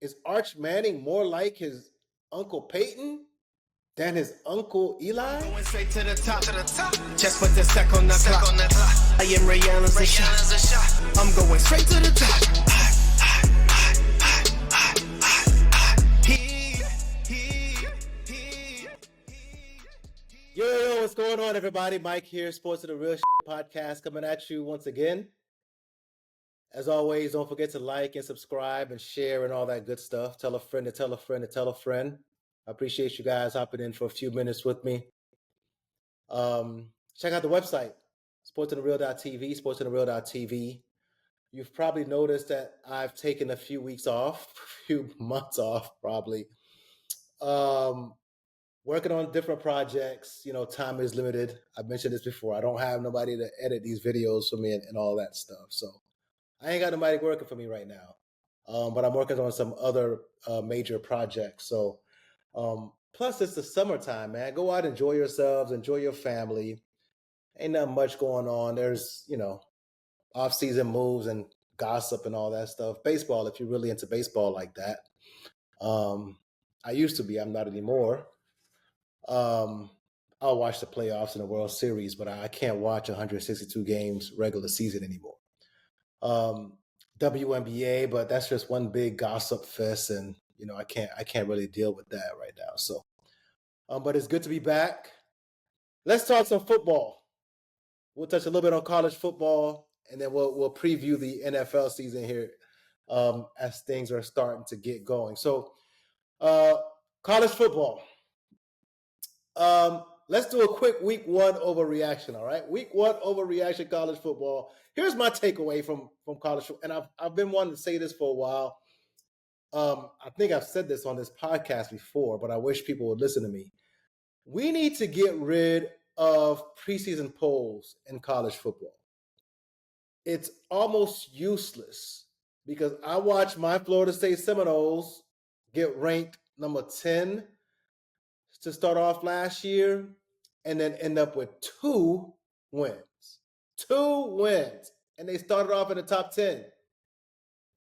Is Arch Manning more like his Uncle Peyton than his Uncle Eli? Going straight to the top. Just put the stack on the clock. I am Rihanna's a shot. I'm going straight to the top. Yo, what's going on, everybody? Mike here, Sports of the Real podcast, coming at you once again. As always, don't forget to like and subscribe and share and all that good stuff. Tell a friend to tell a friend to tell a friend. I appreciate you guys hopping in for a few minutes with me. Check out the website, sportsofthereal.tv, sportsofthereal.tv. You've probably noticed that I've taken a few weeks off, a few months off, probably. Working on different projects, time is limited. I've mentioned this before. I don't have nobody to edit these videos for me and all that stuff. So I ain't got nobody working for me right now. But I'm working on some other major projects. So plus it's the summertime, man. Go out, enjoy yourselves, enjoy your family. Ain't nothing much going on. There's, off-season moves and gossip and all that stuff. Baseball, if you're really into baseball like that. I used to be, I'm not anymore. I'll watch the playoffs and the World Series, but I can't watch 162 games regular season anymore. WNBA, but that's just one big gossip fest, and I can't really deal with that right now. So, but it's good to be back. Let's talk some football. We'll touch a little bit on college football, and then we'll preview the NFL season here as things are starting to get going. So, college football. Let's do a quick week one overreaction, all right? Week one overreaction college football. Here's my takeaway from college football, and I've been wanting to say this for a while. I think I've said this on this podcast before, but I wish people would listen to me. We need to get rid of preseason polls in college football. It's almost useless because I watched my Florida State Seminoles get ranked number 10 to start off last year and then end up with 2 wins. 2 wins. And they started off in the top 10.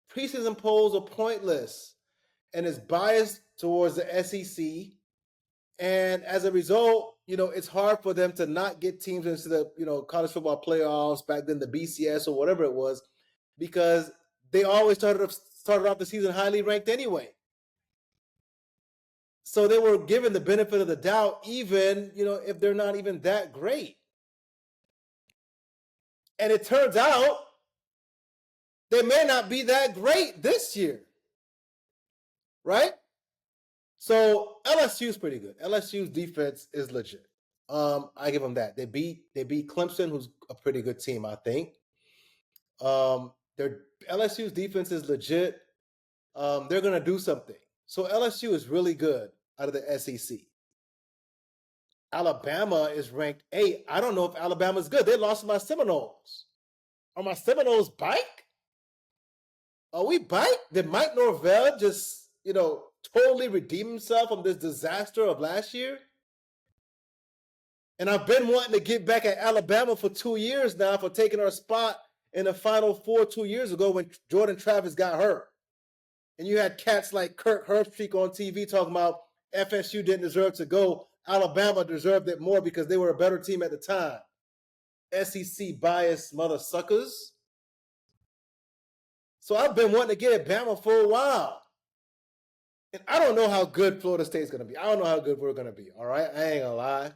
Preseason polls are pointless and it's biased towards the SEC. And as a result, it's hard for them to not get teams into the, college football playoffs, back then the BCS or whatever it was, because they always started off the season highly ranked anyway. So they were given the benefit of the doubt, even, if they're not even that great. And it turns out they may not be that great this year. Right? So LSU's pretty good. LSU's defense is legit. I give them that. They beat Clemson, who's a pretty good team, I think. Their LSU's defense is legit. They're going to do something. So LSU is really good out of the SEC. Alabama is ranked 8. I don't know if Alabama's good. They lost to my Seminoles. Are my Seminoles bike? Are we bike? Did Mike Norvell just, totally redeem himself from this disaster of last year? And I've been wanting to get back at Alabama for 2 years now for taking our spot in the Final Four 2 years ago when Jordan Travis got hurt. And you had cats like Kirk Herbstreit on TV talking about FSU didn't deserve to go. Alabama deserved it more because they were a better team at the time. SEC biased mother suckers. So I've been wanting to get at Bama for a while. And I don't know how good Florida State's going to be. I don't know how good we're going to be, all right? I ain't going to lie.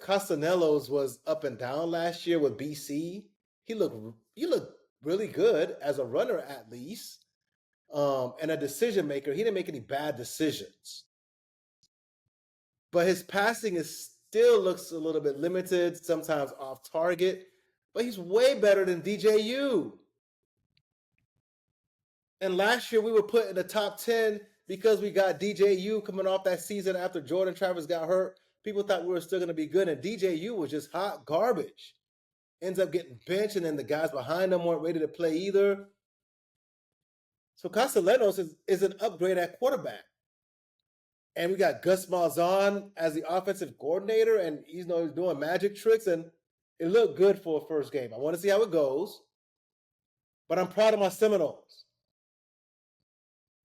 Castanelos was up and down last year with BC. He looked really good as a runner, at least, and a decision maker. He didn't make any bad decisions, but his passing still looks a little bit limited, sometimes off target. But he's way better than DJU. And last year we were put in the top 10 because we got DJU coming off that season after Jordan Travis got hurt. People thought we were still going to be good, and DJU was just hot garbage. Ends up getting benched, and then the guys behind them weren't ready to play either. So Castellanos is an upgrade at quarterback. And we got Gus Malzahn as the offensive coordinator, and he's doing magic tricks, and it looked good for a first game. I want to see how it goes. But I'm proud of my Seminoles.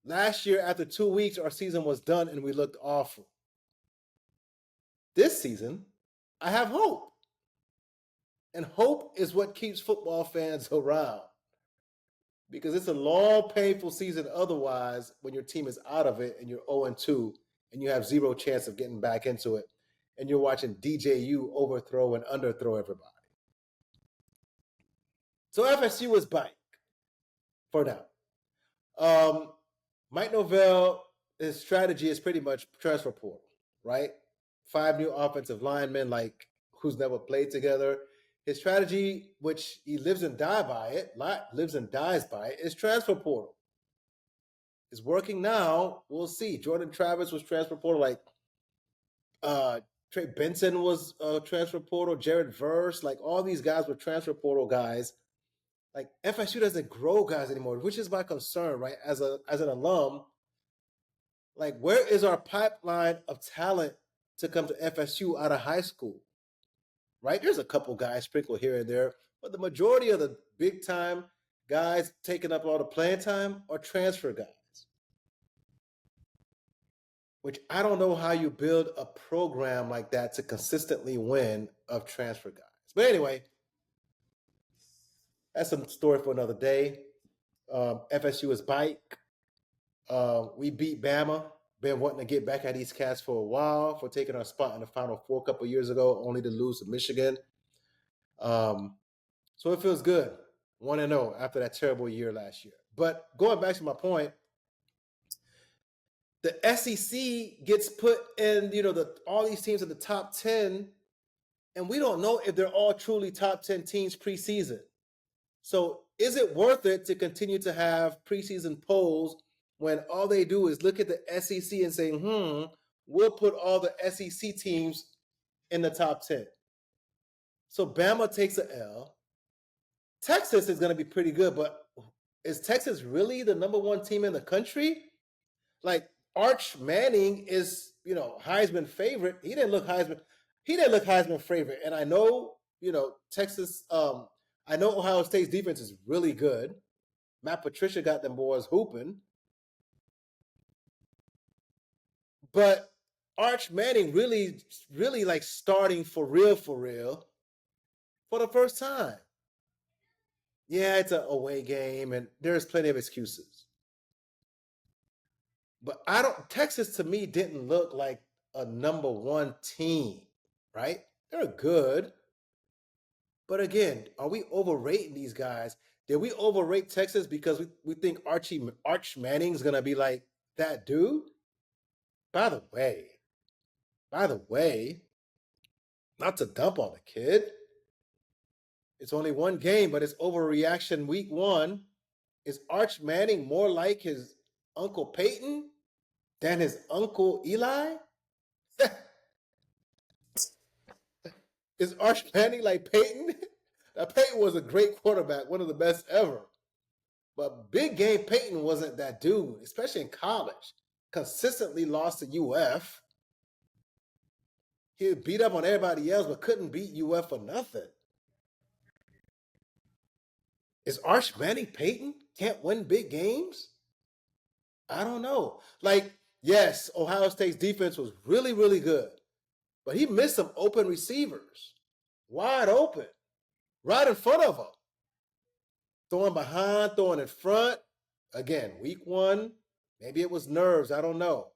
Last year, after 2 weeks, our season was done and we looked awful. This season, I have hope. And hope is what keeps football fans around. Because it's a long, painful season otherwise when your team is out of it and you're 0-2 and you have zero chance of getting back into it. And you're watching DJU overthrow and underthrow everybody. So FSU is back for now. Mike Norvell, his strategy is pretty much transfer portal, right? 5 new offensive linemen, like who's never played together. His strategy, which he lives and dies by it, is transfer portal. It's working now. We'll see. Jordan Travis was transfer portal, like Trey Benson was transfer portal, Jared Verse, like all these guys were transfer portal guys. Like FSU doesn't grow guys anymore, which is my concern, right? As an alum, like where is our pipeline of talent to come to FSU out of high school? Right? There's a couple guys sprinkled here and there, but the majority of the big time guys taking up all the playing time are transfer guys. Which I don't know how you build a program like that to consistently win of transfer guys. But anyway, that's a story for another day. FSU is bike. We beat Bama. Been wanting to get back at these cats for a while for taking our spot in the Final Four a couple years ago, only to lose to Michigan. So it feels good, 1-0 after that terrible year last year. But going back to my point, the SEC gets put in, all these teams in the top 10, and we don't know if they're all truly top 10 teams preseason. So is it worth it to continue to have preseason polls when all they do is look at the SEC and say, we'll put all the SEC teams in the top 10. So Bama takes an L. Texas is going to be pretty good, but is Texas really the number 1 team in the country? Like Arch Manning is, Heisman favorite. He didn't look Heisman favorite. And I know, Texas, I know Ohio State's defense is really good. Matt Patricia got them boys hooping. But Arch Manning really, really like starting for real for the first time. Yeah, it's an away game and there's plenty of excuses. But Texas to me didn't look like a number 1 team, right? They're good. But again, are we overrating these guys? Did we overrate Texas because we think Arch Manning's going to be like that dude? By the way, not to dump on the kid. It's only 1 game, but it's overreaction week 1. Is Arch Manning more like his Uncle Peyton than his Uncle Eli? Is Arch Manning like Peyton? Now, Peyton was a great quarterback, one of the best ever. But big game Peyton wasn't that dude, especially in college. Consistently lost to UF. He beat up on everybody else, but couldn't beat UF for nothing. Is Arch Manning Peyton? Can't win big games? I don't know. Like, yes, Ohio State's defense was really, really good. But he missed some open receivers. Wide open. Right in front of him. Throwing behind, throwing in front. Again, week 1, maybe it was nerves. I don't know.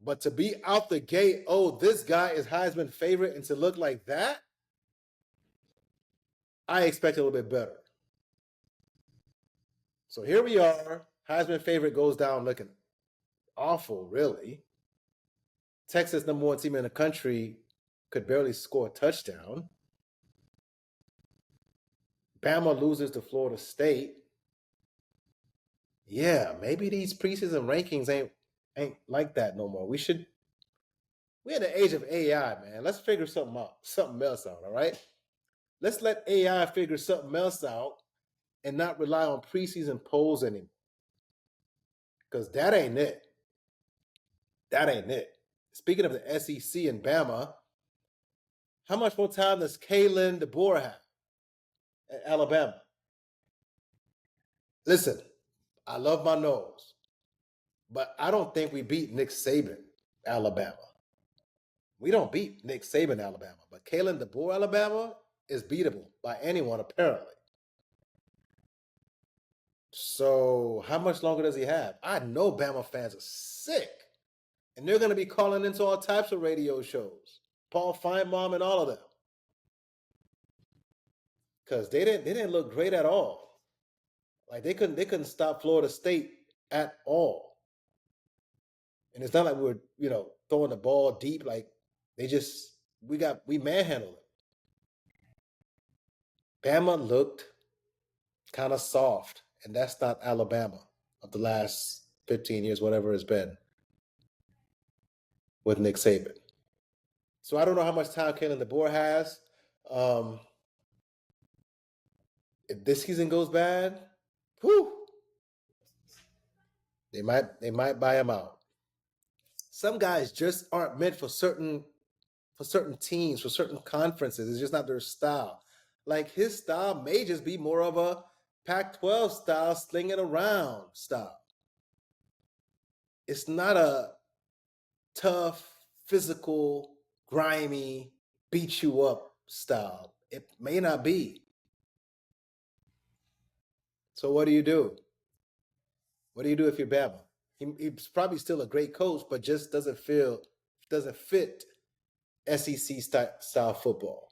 But to be out the gate, this guy is Heisman favorite, and to look like that, I expect a little bit better. So here we are. Heisman favorite goes down looking awful, really. Texas, number 1 team in the country, could barely score a touchdown. Bama loses to Florida State. Yeah, maybe these preseason rankings ain't like that no more. We're in the age of AI, man. Let's figure something else out, all right? Let's let AI figure something else out and not rely on preseason polls anymore. Because that ain't it. Speaking of the SEC and Bama, how much more time does Kalen DeBoer have at Alabama? Listen, I love my nose, but I don't think we beat Nick Saban, Alabama. We don't beat Nick Saban, Alabama, but Kalen DeBoer, Alabama is beatable by anyone apparently. So how much longer does he have? I know Bama fans are sick, and they're going to be calling into all types of radio shows, Paul Feinbaum and all of them, because they didn't look great at all. Like they couldn't stop Florida State at all. And it's not like we were throwing the ball deep. Like we manhandled it. Bama looked kind of soft, and that's not Alabama of the last 15 years, whatever it's been, with Nick Saban. So I don't know how much time Kalen DeBoer has. If this season goes bad, whew, they might buy him out. Some guys just aren't meant for certain teams, for certain conferences. It's just not their style. Like his style may just be more of a Pac-12 style, sling it around style. It's not a tough, physical, grimy, beat you up style. It may not be. So what do you do? What do you do if you're Bama? He's probably still a great coach, but just doesn't fit SEC style football.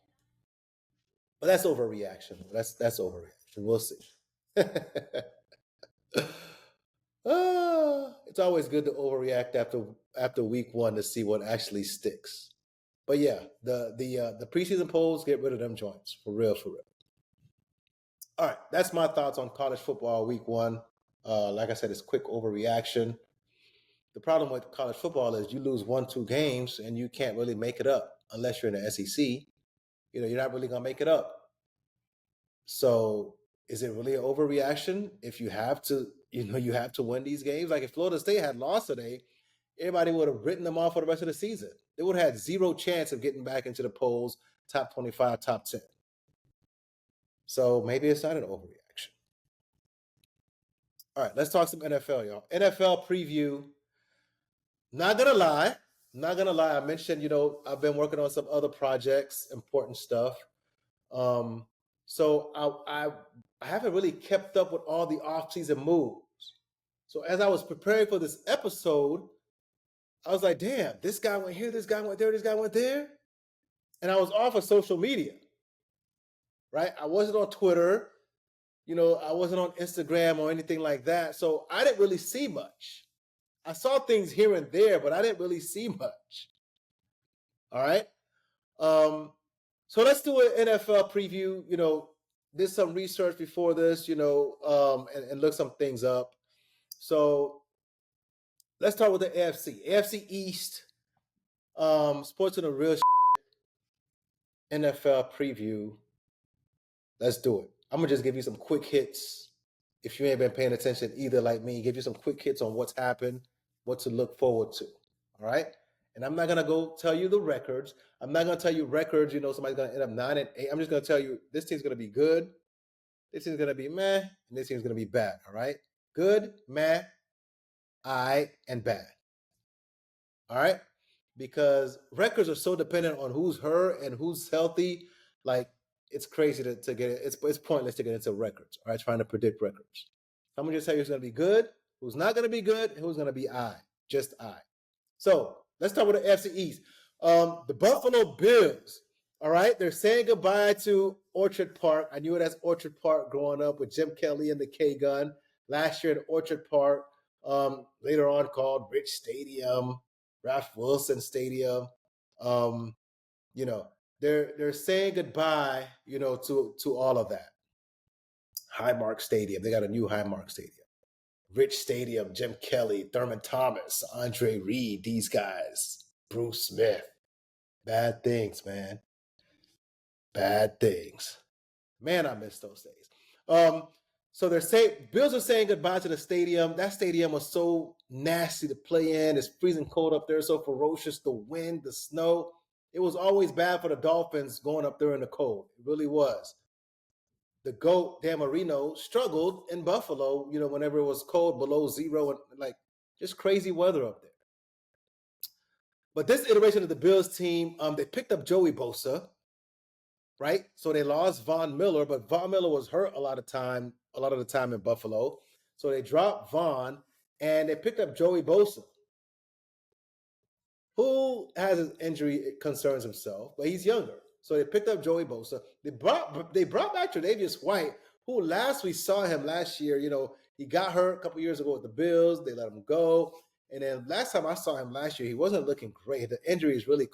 But that's overreaction. That's overreaction. We'll see. It's always good to overreact after week one to see what actually sticks. But yeah, the preseason polls, get rid of them joints for real. All right, that's my thoughts on college football week one. Like I said, it's quick overreaction. The problem with college football is you lose 1-2 games and you can't really make it up unless you're in the SEC. You're not really gonna make it up. So is it really an overreaction if you have to win these games? Like if Florida State had lost today, everybody would have written them off for the rest of the season. They would have had zero chance of getting back into the polls, top 25, top 10. So maybe it's not an overreaction. All right, let's talk some NFL, y'all. NFL preview. Not gonna lie. I mentioned, I've been working on some other projects, important stuff. So I haven't really kept up with all the offseason moves. So as I was preparing for this episode, I was like, damn, this guy went here, this guy went there, this guy went there. And I was off of social media, right? I wasn't on Twitter. I wasn't on Instagram or anything like that. So I didn't really see much. I saw things here and there, but I didn't really see much. All right. So let's do an NFL preview. Did some research before this, and look some things up. So let's start with the AFC. AFC East, sports in a real NFL preview. Let's do it. I'm going to just give you some quick hits. If you ain't been paying attention either like me, give you some quick hits on what's happened, what to look forward to. All right? And I'm not going to go tell you the records. I'm not going to tell you records, somebody's going to end up 9-8. I'm just going to tell you this team's going to be good, this team's going to be meh, and this team's going to be bad. All right? Good, meh, aight, and bad. All right? Because records are so dependent on who's hurt and who's healthy. Like, it's crazy to get it. It's pointless to get into records. All right? Trying to predict records. I'm going to just tell you who's going to be good, who's not going to be good, and who's going to be aight. Just aight. So let's start with the AFC East. The Buffalo Bills. All right? They're saying goodbye to Orchard Park. I knew it as Orchard Park growing up with Jim Kelly and the K-Gun. Last year at Orchard Park. Later on called Rich Stadium, Ralph Wilson Stadium. They're saying goodbye, to all of that. Highmark Stadium. They got a new Highmark Stadium. Rich Stadium, Jim Kelly, Thurman Thomas, Andre Reed, these guys, Bruce Smith. Bad things, man. Bad things. Man, I miss those days. So Bills are saying goodbye to the stadium. That stadium was so nasty to play in. It's freezing cold up there, so ferocious. The wind, the snow. It was always bad for the Dolphins going up there in the cold. It really was. the GOAT, Dan Marino, struggled in Buffalo, whenever it was cold, below zero, and like just crazy weather up there. But this iteration of the Bills team, they picked up Joey Bosa, right? So they lost Von Miller, but Von Miller was hurt a lot of the time in Buffalo. So they dropped Von and they picked up Joey Bosa, who has his injury concerns himself, but he's younger. So they picked up Joey Bosa. They brought back Tre'Davious White, who last we saw him last year, he got hurt a couple years ago with the Bills. They let him go. And then last time I saw him last year, he wasn't looking great. The injuries really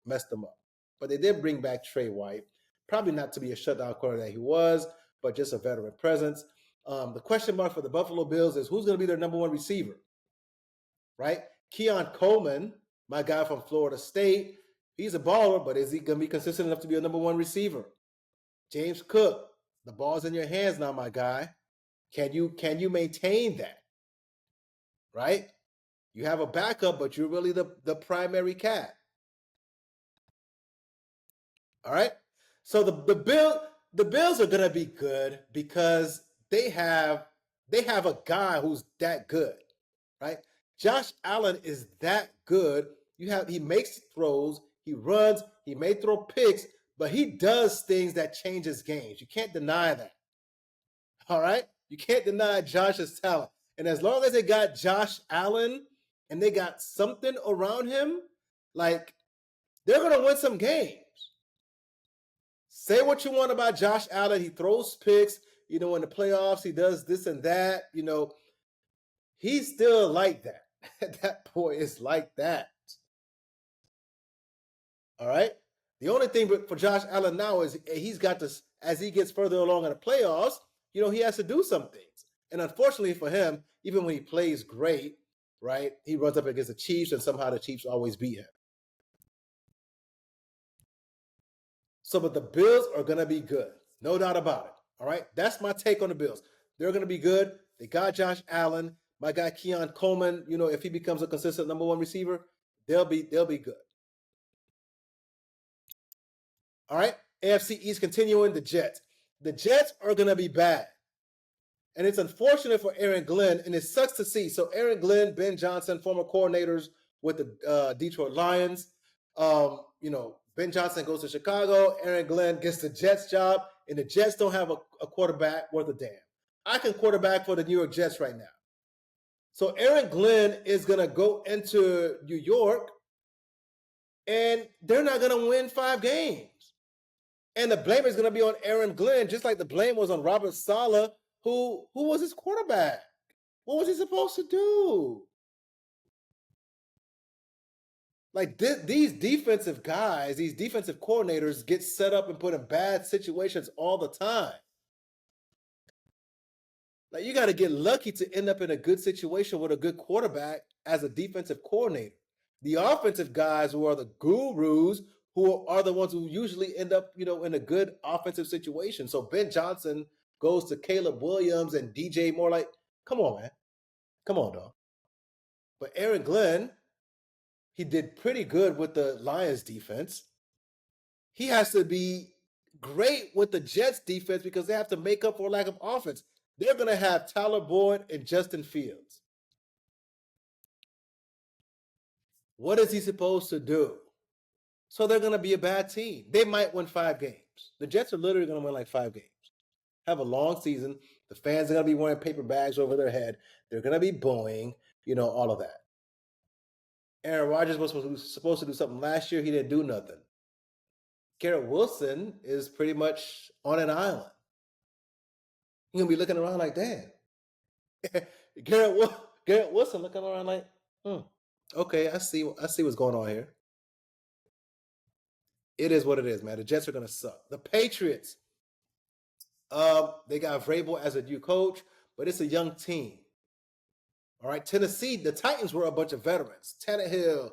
messed him up. But they did bring back Trey White. Probably not to be a shutdown corner that he was, but just a veteran presence. The question mark for the Buffalo Bills is who's going to be their number one receiver, right? Keon Coleman, my guy from Florida State, he's a baller, but is he going to be consistent enough to be a number one receiver? James Cook, the ball's in your hands now, my guy. Can you maintain that, right? You have a backup, but you're really the primary cat. All right? So the Bills are going to be good because they have a guy who's that good, right? Josh Allen is that good. He makes throws, he runs, he may throw picks, but he does things that changes games. You can't deny that. All right? You can't deny Josh's talent. And as long as they got Josh Allen and they got something around him, like they're going to win some games. Say what you want about Josh Allen. He throws picks, in the playoffs, he does this and that, he's still like that. That boy is like that. All right? The only thing for Josh Allen now is he's got this, as he gets further along in the playoffs, he has to do some things. And unfortunately for him, even when he plays great, right, he runs up against the Chiefs and somehow the Chiefs always beat him. So, but the Bills are going to be good. No doubt about it. All right? That's my take on the Bills. They're going to be good. They got Josh Allen. My guy Keon Coleman, if he becomes a consistent number one receiver, they'll be good. All right? AFC East continuing, the Jets. The Jets are going to be bad. And it's unfortunate for Aaron Glenn, and it sucks to see. So Aaron Glenn, Ben Johnson, former coordinators with the Detroit Lions. Ben Johnson goes to Chicago. Aaron Glenn gets the Jets job, and the Jets don't have a quarterback worth a damn. I can quarterback for the New York Jets right now. So Aaron Glenn is going to go into New York, and they're not going to win 5 games. And the blame is going to be on Aaron Glenn, just like the blame was on Robert Saleh, who was his quarterback. What was he supposed to do? Like these defensive guys, these defensive coordinators get set up and put in bad situations all the time. Like you got to get lucky to end up in a good situation with a good quarterback as a defensive coordinator. The offensive guys who are the gurus, who are the ones who usually end up, in a good offensive situation. So Ben Johnson goes to Caleb Williams and DJ Moore. Like, come on, man. Come on, dog. But Aaron Glenn, he did pretty good with the Lions defense. He has to be great with the Jets defense because they have to make up for lack of offense. They're going to have Tyler Boyd and Justin Fields. What is he supposed to do? So they're going to be a bad team. They might win 5 games. The Jets are literally going to win like 5 games. Have a long season. The fans are going to be wearing paper bags over their head. They're going to be booing, all of that. Aaron Rodgers was supposed to do something last year. He didn't do nothing. Garrett Wilson is pretty much on an island. You're going to be looking around like, damn. Garrett Wilson looking around like, okay, I see what's going on here. It is what it is, man. The Jets are going to suck. The Patriots, they got Vrabel as a new coach, but it's a young team. All right, Tennessee, the Titans were a bunch of veterans. Tannehill,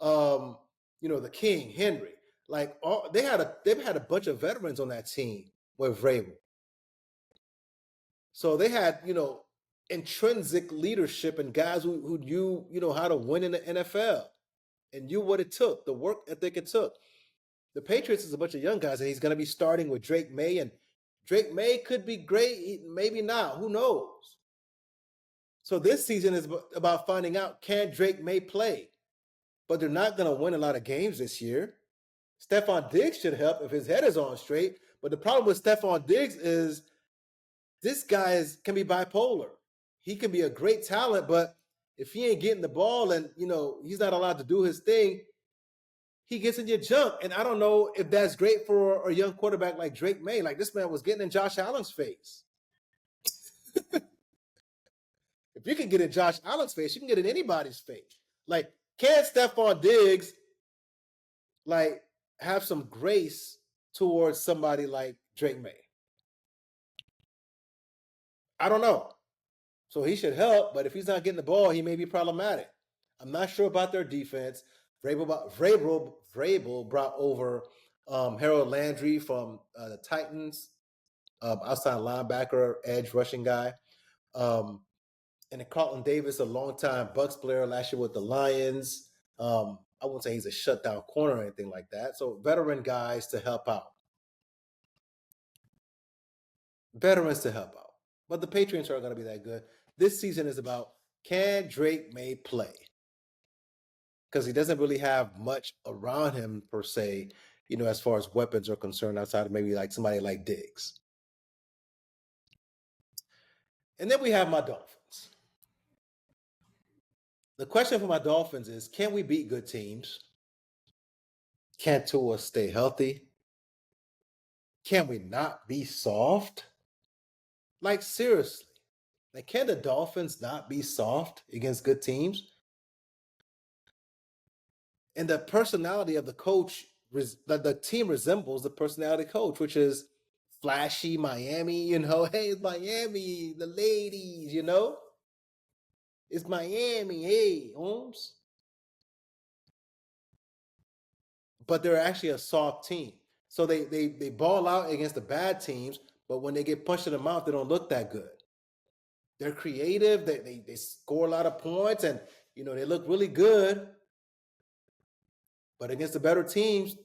the King, Henry. Like they've had a bunch of veterans on that team with Vrabel. So they had, intrinsic leadership and guys who knew, how to win in the NFL and knew what it took, the work ethic it took. The Patriots is a bunch of young guys, and he's going to be starting with Drake May, and Drake May could be great, maybe not. Who knows? So this season is about finding out, can Drake May play? But they're not going to win a lot of games this year. Stephon Diggs should help if his head is on straight. But the problem with Stephon Diggs is this guy can be bipolar. He can be a great talent, but if he ain't getting the ball and he's not allowed to do his thing, he gets in your junk. And I don't know if that's great for a young quarterback like Drake May. Like, this man was getting in Josh Allen's face. If you can get in Josh Allen's face, you can get in anybody's face. Like, can Stephon Diggs have some grace towards somebody like Drake May? I don't know. So he should help, but if he's not getting the ball, he may be problematic. I'm not sure about their defense. Vrabel brought over Harold Landry from the Titans, outside linebacker, edge rushing guy. And then Carlton Davis, a longtime Bucks player, last year with the Lions. I wouldn't say he's a shutdown corner or anything like that. So veteran guys to help out. Veterans to help out. But the Patriots aren't going to be that good. This season is about, can Drake May play? Because he doesn't really have much around him per se, as far as weapons are concerned, outside of maybe like somebody like Diggs. And then we have my Dolphins. The question for my Dolphins is, can we beat good teams? Can Tua stay healthy? Can we not be soft? Like, seriously. Like, can the Dolphins not be soft against good teams? And the personality of the coach, the team resembles the personality of the coach, which is flashy Miami, hey, it's Miami, the ladies, It's Miami, hey, Holmes. But they're actually a soft team. So they ball out against the bad teams, but when they get punched in the mouth, they don't look that good. They're creative, they score a lot of points, and they look really good. But against the better teams,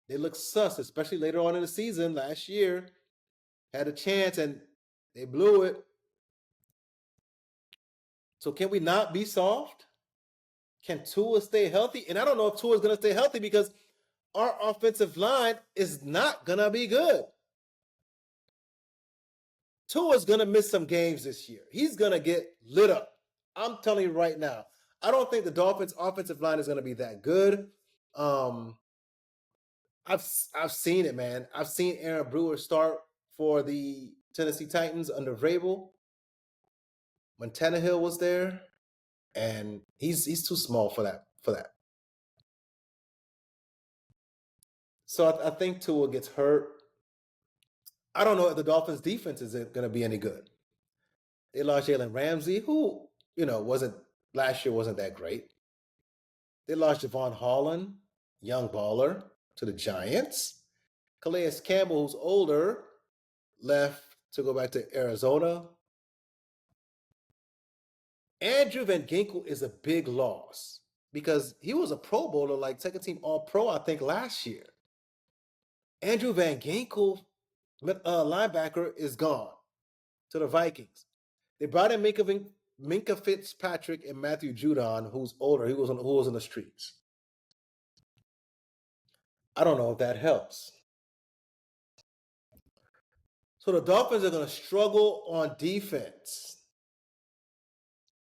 they look sus, especially later on in the season. Last year, had a chance and they blew it. So can we not be soft? Can Tua stay healthy? And I don't know if Tua is going to stay healthy because our offensive line is not going to be good. Tua is going to miss some games this year. He's going to get lit up. I'm telling you right now. I don't think the Dolphins' offensive line is going to be that good. I've seen it, man. I've seen Aaron Brewer start for the Tennessee Titans under Vrabel when Tannehill was there, and he's too small for that. So I think Tua gets hurt. I don't know if the Dolphins' defense is going to be any good. They lost Jalen Ramsey, who last year wasn't that great. They lost Javon Holland, young baller, to the Giants. Calais Campbell, who's older, left to go back to Arizona. Andrew Van Ginkel is a big loss because he was a Pro Bowler, like second team All-Pro, I think, last year. Andrew Van Ginkel, linebacker, is gone to the Vikings. They brought in Minka Fitzpatrick and Matthew Judon, who's older. Who was in the streets. I don't know if that helps. So the Dolphins are going to struggle on defense.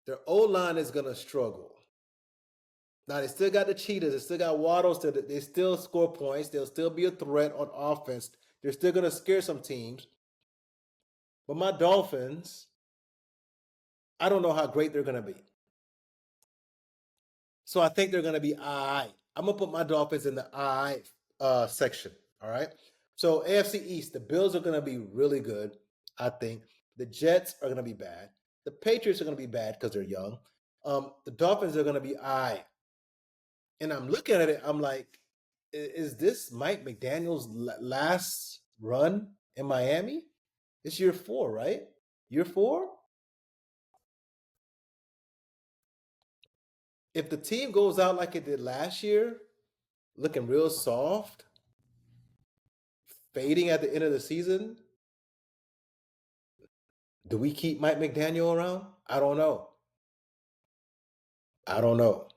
Their O-line is going to struggle. Now, they still got the cheetahs. They still got Waddles. They still score points. They'll still be a threat on offense. They're still going to scare some teams. But my Dolphins, I don't know how great they're going to be. So I think they're going to be aight. I'm going to put my Dolphins in the aight section, all right? So AFC East, the Bills are going to be really good, I think. The Jets are going to be bad. The Patriots are going to be bad because they're young. The Dolphins are going to be aight. And I'm looking at it, I'm like, is this Mike McDaniel's last run in Miami? It's year 4, right? Year 4? If the team goes out like it did last year, looking real soft, fading at the end of the season, Do we keep Mike McDaniel around? I don't know. I don't know.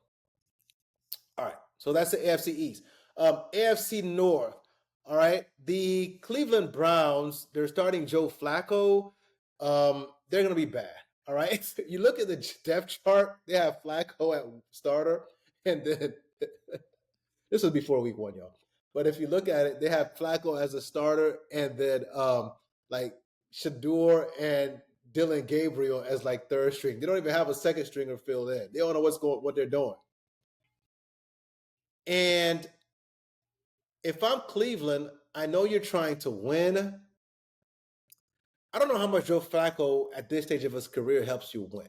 All right. So that's the AFC East. AFC North. All right. The Cleveland Browns, they're starting Joe Flacco. They're going to be bad. All right. You look at the depth chart, they have Flacco at starter. And then this was before week 1, y'all. But if you look at it, they have Flacco as a starter and then like Shador and Dylan Gabriel as like third string. They don't even have a second stringer filled in. They don't know what they're doing. And if I'm Cleveland, I know you're trying to win. I don't know how much Joe Flacco at this stage of his career helps you win.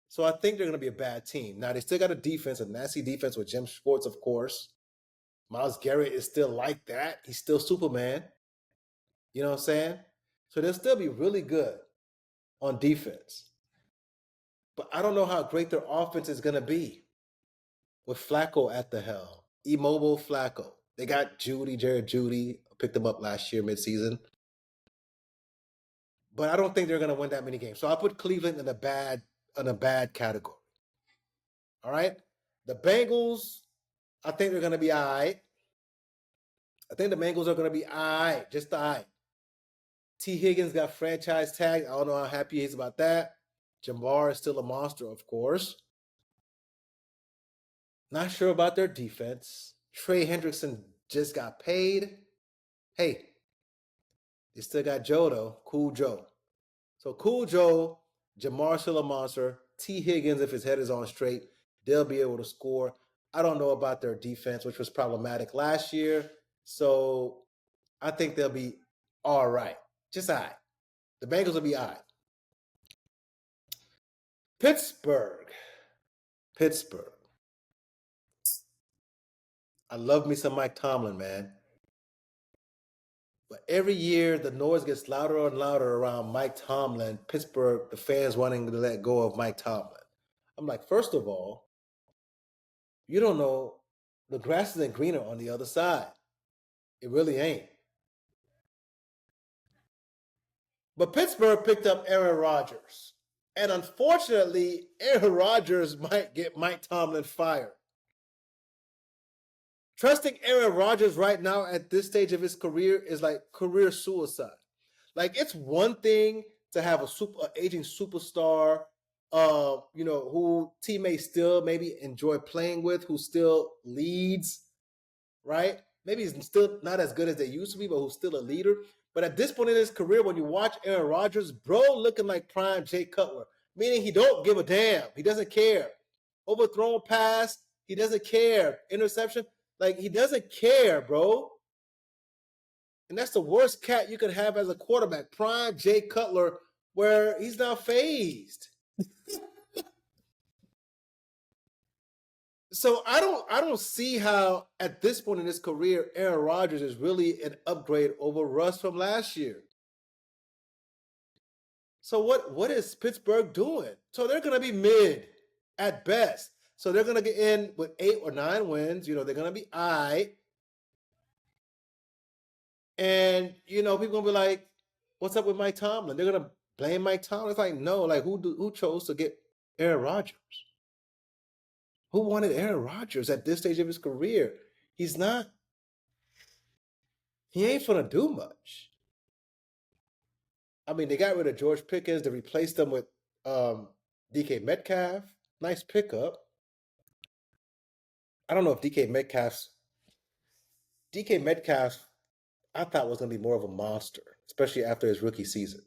So I think they're going to be a bad team. Now, they still got a defense, a nasty defense with Jim Schwartz, of course. Myles Garrett is still like that. He's still Superman. You know what I'm saying? So they'll still be really good on defense. But I don't know how great their offense is going to be with Flacco at the helm. Immobile Flacco. They got Jared Judy, picked him up last year midseason. But I don't think they're going to win that many games. So I'll put Cleveland in a bad category. All right? The Bengals, I think they're going to be all right. I think the Bengals are going to be all right, just all right. T. Higgins got franchise tag. I don't know how happy he is about that. Jamar is still a monster, of course. Not sure about their defense. Trey Hendrickson just got paid. Hey, they still got Joe, though. Cool Joe. So Cool Joe, Jamar still a monster. T. Higgins, if his head is on straight, they'll be able to score. I don't know about their defense, which was problematic last year. So I think they'll be all right. Just all right. The Bengals will be all right. Pittsburgh. I love me some Mike Tomlin, man. But every year, the noise gets louder and louder around Mike Tomlin. Pittsburgh, the fans wanting to let go of Mike Tomlin. I'm like, first of all, you don't know the grass isn't greener on the other side. It really ain't. But Pittsburgh picked up Aaron Rodgers. And unfortunately, Aaron Rodgers might get Mike Tomlin fired. Trusting Aaron Rodgers right now at this stage of his career is like career suicide. Like, it's one thing to have an aging superstar, who teammates still maybe enjoy playing with, who still leads, right? Maybe he's still not as good as they used to be, but who's still a leader. But at this point in his career, when you watch Aaron Rodgers, bro, looking like prime Jay Cutler, meaning he don't give a damn. He doesn't care. Overthrown pass, he doesn't care. Interception, like, he doesn't care, bro. And that's the worst cat you could have as a quarterback, prime Jay Cutler, where he's not phased. So I don't see how at this point in his career, Aaron Rodgers is really an upgrade over Russ from last year. So what is Pittsburgh doing? So they're going to be mid at best. So they're going to get in with 8 or 9 wins. They're going to be all right. And, people going to be like, what's up with Mike Tomlin? They're going to blame Mike Tomlin. It's like, no, like who chose to get Aaron Rodgers? Who wanted Aaron Rodgers at this stage of his career? He ain't gonna do much. I mean, they got rid of George Pickens to replace them with DK Metcalf. Nice pickup. I don't know if DK Metcalf, I thought was gonna be more of a monster, especially after his rookie season.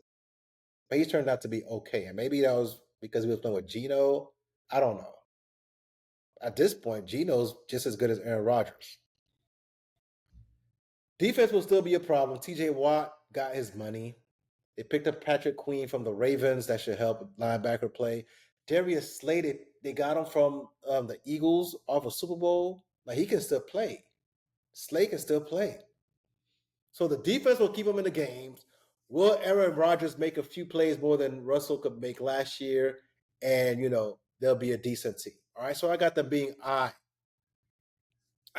But he turned out to be okay. And maybe that was because he was playing with Geno. I don't know. At this point, Geno's just as good as Aaron Rodgers. Defense will still be a problem. TJ Watt got his money. They picked up Patrick Queen from the Ravens. That should help linebacker play. Darius Slade, they got him from the Eagles off a Super Bowl. Like, he can still play. Slade can still play. So the defense will keep him in the games. Will Aaron Rodgers make a few plays more than Russell could make last year? And, they'll be a decent team. All right, so I got them being I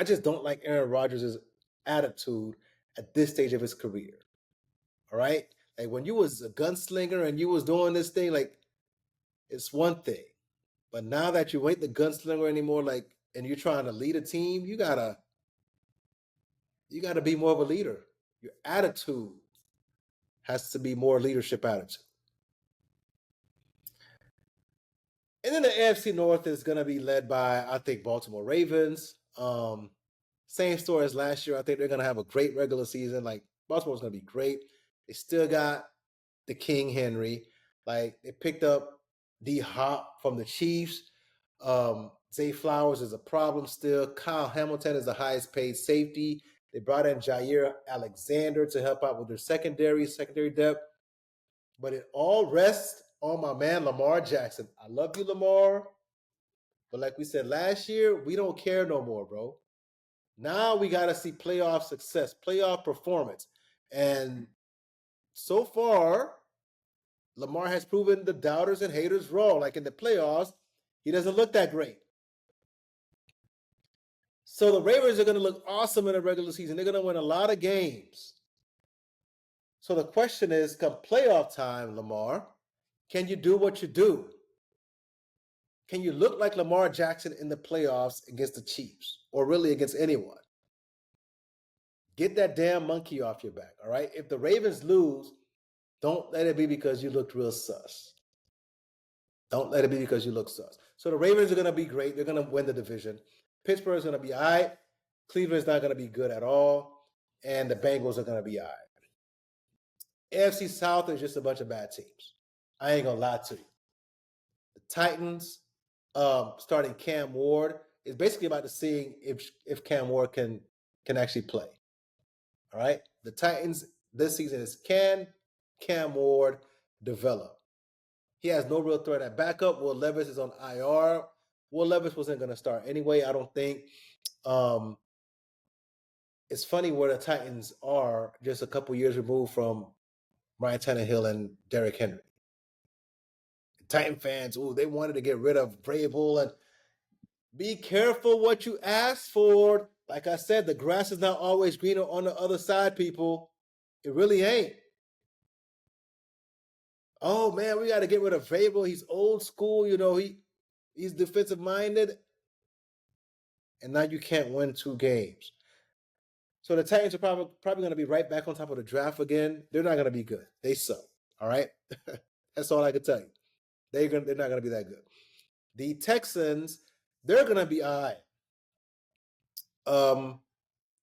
just don't like Aaron Rodgers' attitude at this stage of his career. All right? Like when you was a gunslinger and you was doing this thing, like it's one thing. But now that you ain't the gunslinger anymore, like, and you're trying to lead a team, you gotta be more of a leader. Your attitude has to be more leadership attitude. And then the AFC North is gonna be led by, I think, Baltimore Ravens. Same story as last year. I think they're gonna have a great regular season. Like Baltimore's gonna be great. They still got the King Henry. Like they picked up D Hop from the Chiefs. Zay Flowers is a problem still. Kyle Hamilton is the highest paid safety. They brought in Jair Alexander to help out with their secondary depth. But it all rests on my man Lamar Jackson. I love you, Lamar. But like we said last year, we don't care no more, bro. Now we got to see playoff success, playoff performance. And so far, Lamar has proven the doubters and haters wrong. Like in the playoffs, he doesn't look that great. So the Ravens are going to look awesome in the regular season. They're going to win a lot of games. So the question is, come playoff time, Lamar, can you do what you do? Can you look like Lamar Jackson in the playoffs against the Chiefs or really against anyone? Get that damn monkey off your back, all right? If the Ravens lose, don't let it be because you looked real sus. Don't let it be because you look sus. So the Ravens are going to be great. They're going to win the division. Pittsburgh is going to be all right. Cleveland's not going to be good at all. And the Bengals are going to be all right. AFC South is just a bunch of bad teams. I ain't going to lie to you. The Titans, starting Cam Ward, is basically about to seeing if Cam Ward can actually play. All right? The Titans this season is, can Cam Ward develop? He has no real threat at backup. Will Levis is on IR. Will Levis wasn't going to start anyway, I don't think. It's funny where the Titans are just a couple years removed from Ryan Tannehill and Derrick Henry. Titan fans, they wanted to get rid of Vrabel. And be careful what you ask for. Like I said, the grass is not always greener on the other side, people. It really ain't. Oh, man, we got to get rid of Vrabel. He's old school. He's defensive minded. And now you can't win 2 games. So the Titans are probably going to be right back on top of the draft again. They're not going to be good. They suck. All right? That's all I can tell you. They're not going to be that good. The Texans, they're going to be all right.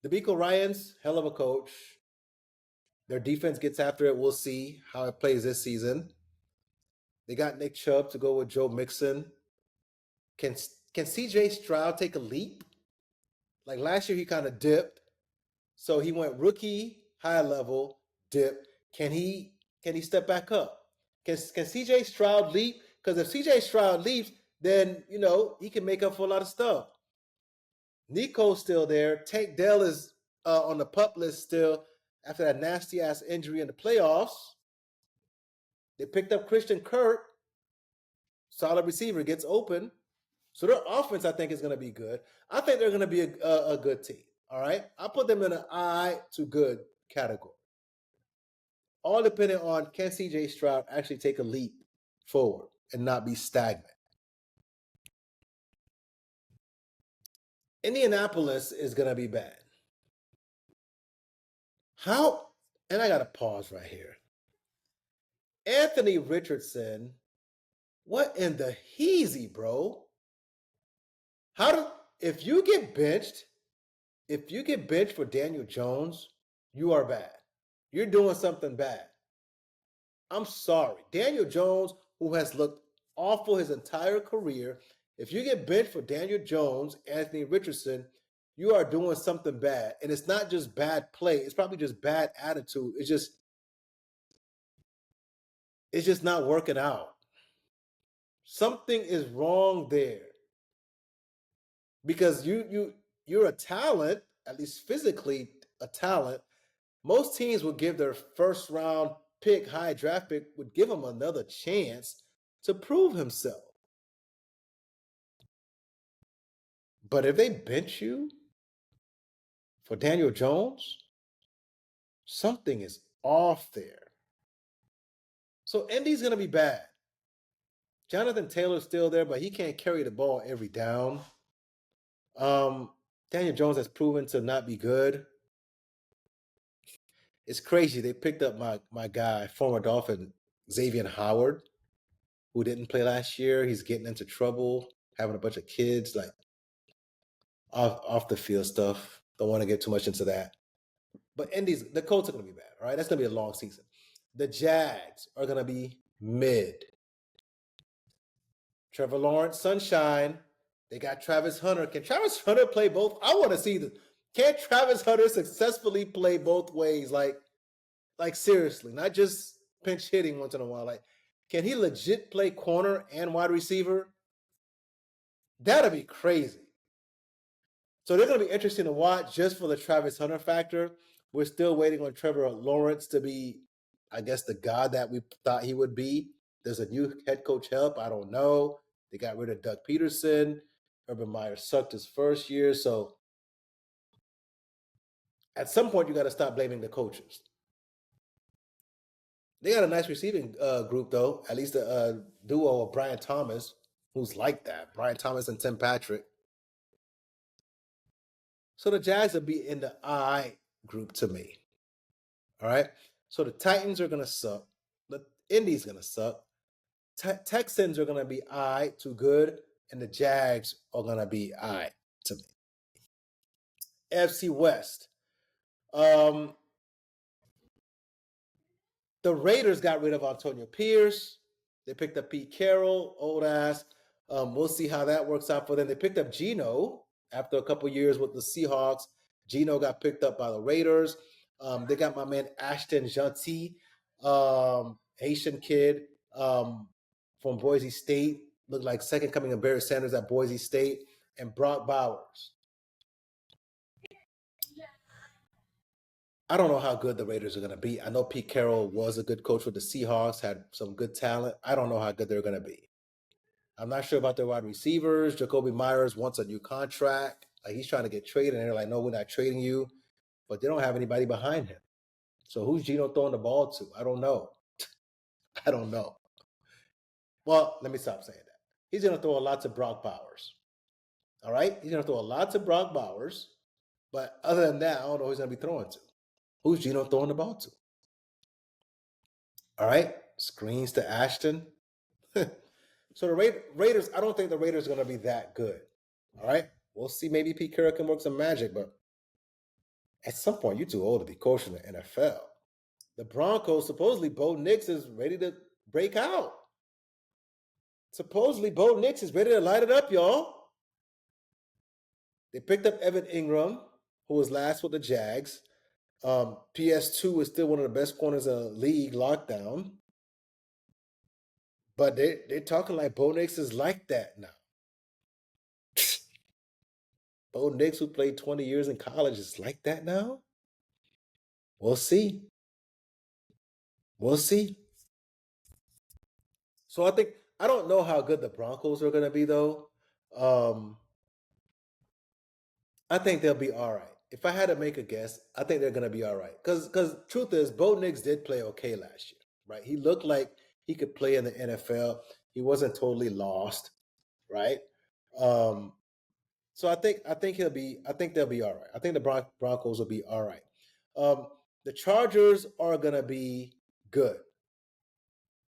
DeMeco Ryans, hell of a coach. Their defense gets after it. We'll see how it plays this season. They got Nick Chubb to go with Joe Mixon. Can C.J. Stroud take a leap? Like last year, he kind of dipped. So he went rookie, high level, dip. Can he step back up? Can C.J. Stroud leap? Because if C.J. Stroud leaps, then, he can make up for a lot of stuff. Nico's still there. Tank Dell is on the pup list still after that nasty-ass injury in the playoffs. They picked up Christian Kirk. Solid receiver, gets open. So their offense, I think, is going to be good. I think they're going to be a good team. All right? I put them in an eye to good category. All depending on, can C.J. Stroud actually take a leap forward and not be stagnant. Indianapolis is going to be bad. How? And I got to pause right here. Anthony Richardson, what in the heezy, bro? If you get benched for Daniel Jones, you are bad. You're doing something bad. I'm sorry. Daniel Jones, who has looked awful his entire career, if you get benched for Daniel Jones, Anthony Richardson, you are doing something bad. And it's not just bad play. It's probably just bad attitude. It's just not working out. Something is wrong there. Because you're a talent, at least physically a talent. Most teams would give their first round pick, high draft pick, would give him another chance to prove himself. But if they bench you for Daniel Jones, something is off there. So Indy's going to be bad. Jonathan Taylor's still there, but he can't carry the ball every down. Daniel Jones has proven to not be good. It's crazy. They picked up my guy, former Dolphin, Xavier Howard, who didn't play last year. He's getting into trouble, having a bunch of kids, like off the field stuff. Don't want to get too much into that. But the Colts are going to be bad, all right? That's going to be a long season. The Jags are going to be mid. Trevor Lawrence, sunshine. They got Travis Hunter. Can Travis Hunter play both? I want to see this. Can Travis Hunter successfully play both ways? Like seriously, not just pinch hitting once in a while. Like, can he legit play corner and wide receiver? That'd be crazy. So they're going to be interesting to watch just for the Travis Hunter factor. We're still waiting on Trevor Lawrence to be, I guess, the god that we thought he would be. There's a new head coach help. I don't know. They got rid of Doug Peterson. Urban Meyer sucked his first year. So at some point, you got to stop blaming the coaches. They got a nice receiving group, though. At least the duo of Brian Thomas, who's like that. Brian Thomas and Tim Patrick. So the Jags will be in the I group to me. All right? So the Titans are going to suck. The Indy's going to suck. Texans are going to be I, too good. And the Jags are going to be I to me. FC West. The Raiders got rid of Antonio Pierce. They picked up Pete Carroll, old ass. We'll see how that works out for them. They picked up Geno after a couple years with the Seahawks. Geno got picked up by the Raiders. They got my man Ashton Gentil, Haitian kid from Boise State. Looked like second coming of Barry Sanders at Boise State. And Brock Bowers. I don't know how good the Raiders are going to be. I know Pete Carroll was a good coach with the Seahawks, had some good talent. I don't know how good they're going to be. I'm not sure about their wide receivers. Jacoby Myers wants a new contract. Like, he's trying to get traded, and they're like, no, we're not trading you. But they don't have anybody behind him. So who's Geno throwing the ball to? I don't know. I don't know. Well, let me stop saying that. He's going to throw a lot to Brock Bowers. All right? He's going to throw a lot to Brock Bowers. But other than that, I don't know who he's going to be throwing to. Who's Geno throwing the ball to? All right? Screens to Ashton. So the Raiders, I don't think the Raiders are going to be that good. All right? We'll see. Maybe Pete Carroll can work some magic, but at some point, you're too old to be coaching the NFL. The Broncos, supposedly Bo Nix is ready to break out. Supposedly Bo Nix is ready to light it up, y'all. They picked up Evan Ingram, who was last with the Jags. PS2 is still one of the best corners in the league, lockdown. But they're talking like Bo Nix is like that now. Bo Nix, who played 20 years in college, is like that now? We'll see. We'll see. So I don't know how good the Broncos are going to be, though. I think they'll be all right. If I had to make a guess, I think they're going to be all right. Because truth is, Bo Nix did play okay last year, right? He looked like he could play in the NFL. He wasn't totally lost, right? So I think they'll be all right. I think the Broncos will be all right. The Chargers are going to be good.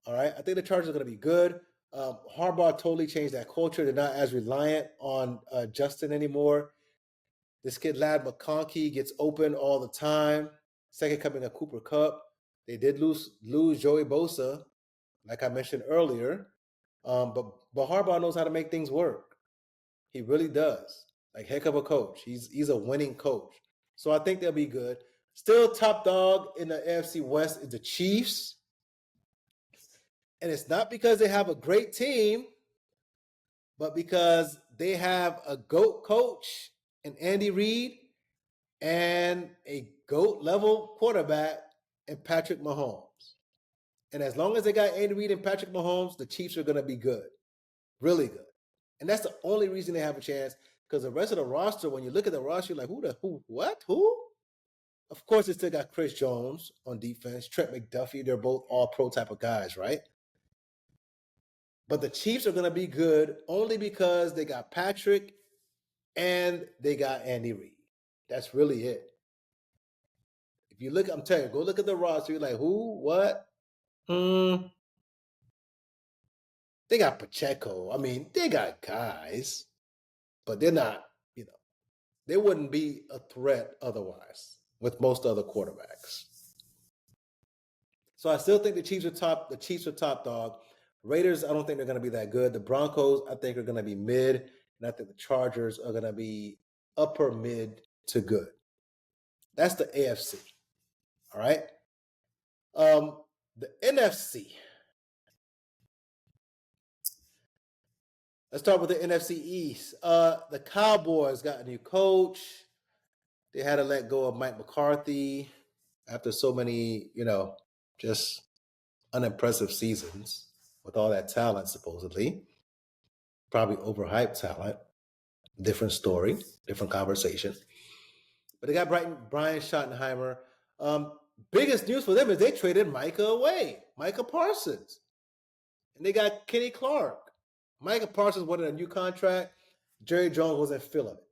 All right? I think the Chargers are going to be good. Harbaugh totally changed that culture. They're not as reliant on Justin anymore. This kid, Lad McConkey, gets open all the time. Second coming of Cooper Kupp. They did lose Joey Bosa, like I mentioned earlier. But Harbaugh knows how to make things work. He really does. Like, heck of a coach. He's a winning coach. So I think they'll be good. Still top dog in the AFC West is the Chiefs. And it's not because they have a great team, but because they have a GOAT coach in Andy Reid and a GOAT-level quarterback in Patrick Mahomes. And as long as they got Andy Reid and Patrick Mahomes, the Chiefs are going to be good. Really good. And that's the only reason they have a chance, because the rest of the roster, when you look at the roster, you're like, who? Of course, they still got Chris Jones on defense, Trent McDuffie. They're both all pro type of guys, right? But the Chiefs are going to be good only because they got Patrick and they got Andy Reid. That's really it. If you look, I'm telling you, go look at the roster. You're like, who? What? They got Pacheco. I mean, they got guys, but they're not, they wouldn't be a threat otherwise with most other quarterbacks. So I still think the Chiefs are top dog. Raiders, I don't think they're going to be that good. The Broncos, I think, are going to be mid, and I think the Chargers are going to be upper mid to good. That's the AFC. All right. The NFC. Let's start with the NFC East. The Cowboys got a new coach. They had to let go of Mike McCarthy after so many, just unimpressive seasons with all that talent, supposedly. Probably overhyped talent. Different story, different conversation. But they got Brian Schottenheimer. Biggest news for them is they traded Micah Parsons. And they got Kenny Clark. Micah Parsons wanted a new contract. Jerry Jones wasn't feeling it.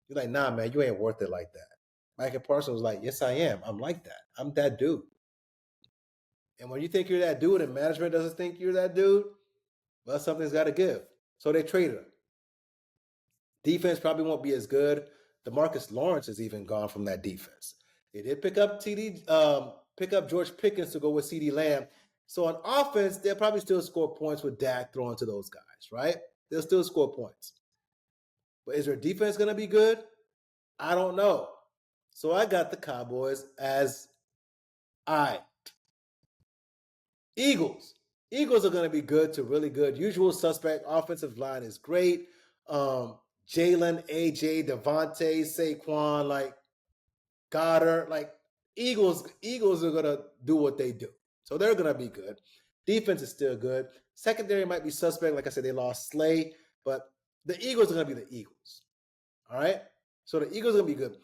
You're like, nah, man, you ain't worth it like that. Micah Parsons was like, yes, I am. I'm like that. I'm that dude. And when you think you're that dude and management doesn't think you're that dude, well, something's got to give. So they traded him. Defense probably won't be as good. DeMarcus Lawrence is even gone from that defense. They did pick up George Pickens to go with CeeDee Lamb. So on offense, they'll probably still score points with Dak throwing to those guys, right? They'll still score points. But is their defense going to be good? I don't know. So I got the Cowboys as aight. Eagles are going to be good to really good. Usual suspect. Offensive line is great. Jalen, AJ, Devontae, Saquon, Goddard, Eagles are going to do what they do. So they're going to be good. Defense is still good. Secondary might be suspect. Like I said, they lost Slay, but the Eagles are going to be the Eagles. All right? So the Eagles are going to be good.